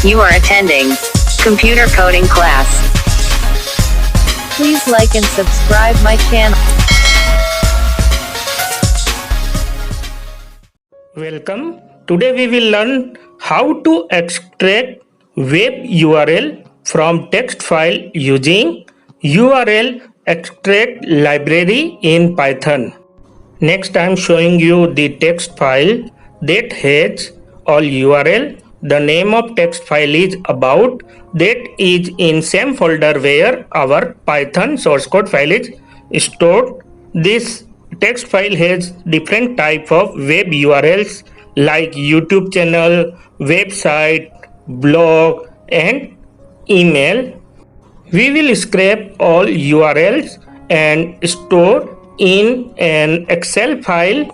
You are attending computer coding class. Please like and subscribe my channel. Welcome. Today we will learn how to extract web URL from text file using URL extract library in Python. Next I am showing you the text file that has all URL. The name of text file is about, that is in same folder where our Python source code file is stored. This text file has different type of web URLs like YouTube channel, website, blog and email. We will scrape all URLs and store in an Excel file.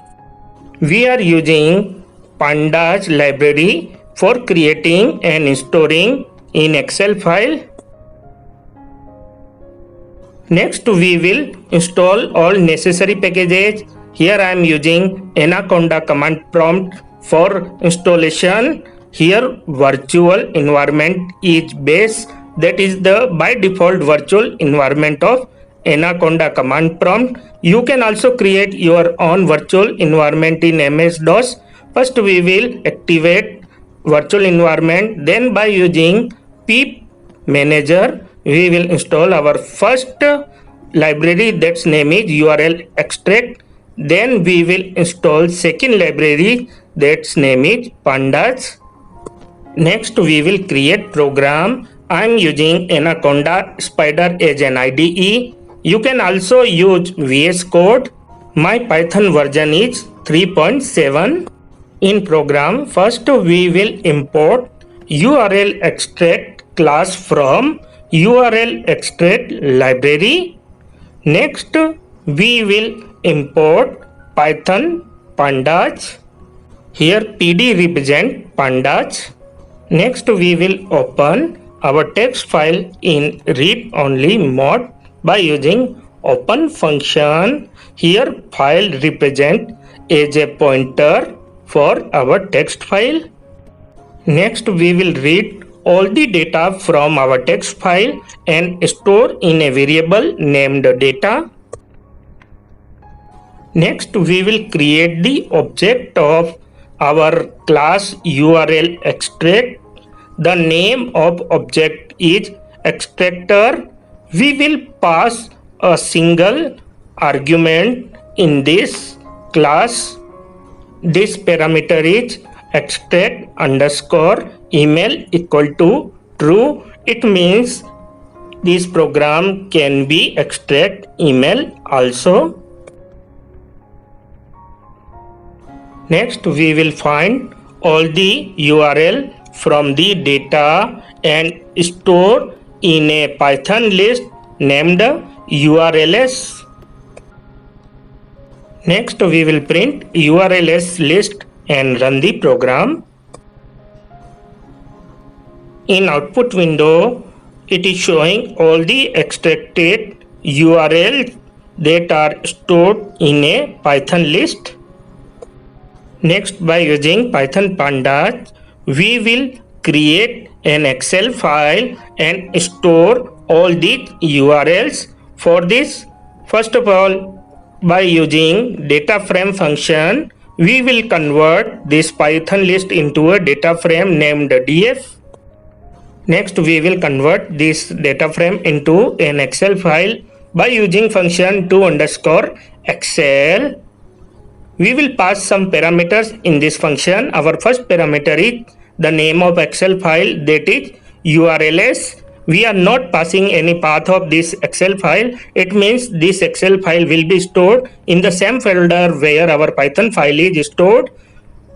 We are using Pandas library for creating and storing in Excel file. Next we will install all necessary packages. Here I am using Anaconda command prompt for installation. Here virtual environment is base, that is the by default virtual environment of Anaconda command prompt. You can also create your own virtual environment in MS-DOS. First we will activate virtual environment, then by using pip manager we will install our first library, that's name is URL extract. Then we will install second library, that's name is pandas. Next we will create program. I am using Anaconda Spider as an IDE. You can also use VS Code. My Python version is 3.7. In program, first we will import URL extract class from URL extract library. Next we will import Python pandas. Here PD represent pandas. Next we will open our text file in read only mode by using open function. Here file represent as a pointer for our text file. Next we will read all the data from our text file and store in a variable named data. Next we will create the object of our class URL extract. The name of object is extractor. We will pass a single argument in this class. This parameter is extract underscore email equal to true. It means this program can be extract email also. Next we will find all the URL from the data and store in a Python list named URLs. Next we will print URLs list and run the program. In output window it is showing all the extracted URLs that are stored in a Python list. Next by using Python pandas we will create an Excel file and store all the URLs. For this, first of all, by using data frame function we will convert this Python list into a data frame named df. Next we will convert this data frame into an Excel file by using function to_Excel. We will pass some parameters in this function. Our first parameter is the name of Excel file, that is URLs. We are not passing any path of this Excel file. It means this Excel file will be stored in the same folder where our Python file is stored.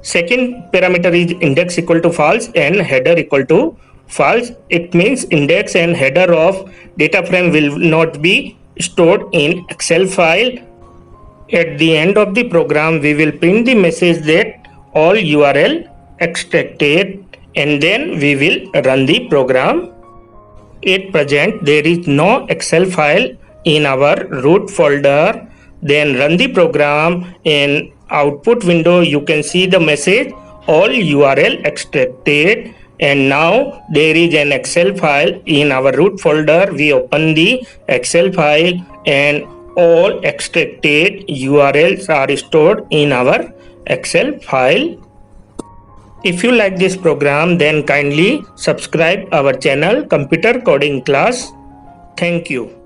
Second parameter is index equal to false and header equal to false. It means index and header of data frame will not be stored in Excel file. At the end of the program we will print the message that all URL extracted, and then we will run the program. At present there is no Excel file in our root folder. Then run the program. In output window you can see the message all URL extracted, and now there is an Excel file in our root folder. We open the Excel file and all extracted URLs are stored in our Excel file. If you like this program, then kindly subscribe our channel Computer Coding Class. Thank you.